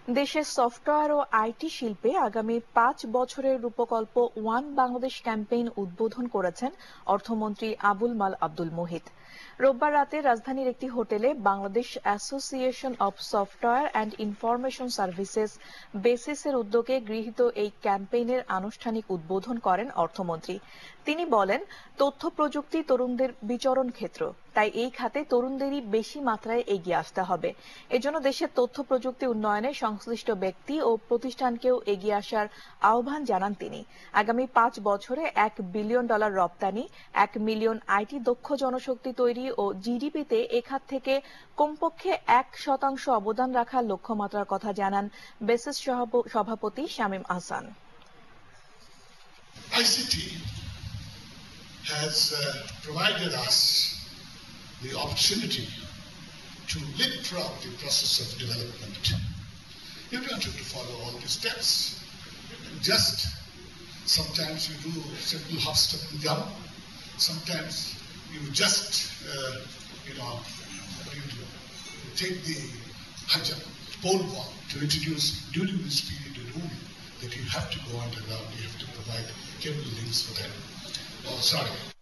দেশের software O IT শিল্পে আগামী ৫ বছরের রূপকল্প ওয়ান বাংলাদেশ ক্যাম্পেইন উদ্বোধন করেছেন অর্থমন্ত্রী আবুল মাল আব্দুল মুহিত। রোববার রাতে রাজধানীর একটি হোটেলে Bangladesh association of software and information services বেসিসের উদ্যোগে গৃহীত এই ক্যাম্পেইনের আনুষ্ঠানিক উদ্বোধন করেন অর্থমন্ত্রী। তিনি বলেন, তথ্য প্রযুক্তি তরুণদের বিচরণ ক্ষেত্র, তাই এই খাতে তরুণদেরই বেশি মাত্রায় এগিয়ে আসতে হবে। এজন্য দেশের তথ্য প্রযুক্তি উন্নয়নে সংশ্লিষ্ট ব্যক্তি ও প্রতিষ্ঠানকেও এগিয়ে আসার আহ্বান জানান তিনি। আগামী ৫ বছরে $1 বিলিয়ন রপ্তানি, ১ মিলিয়ন আইটি দক্ষ জনশক্তি তৈরি ও জিডিপিতে এ খাত থেকে কমপক্ষে ১% অবদান রাখার লক্ষ্যমাত্রার কথা জানান বেসিস সভাপতি Shamim Ahsan. ICT has provided us the opportunity to leapfrog the process of development. You don't have to follow all the steps. Just sometimes you do simple hop, step, and jump. Sometimes you just, you take the high jump, pole vault to introduce during this period alone that you have to go underground. You have to provide cable links for them. Oh, sorry.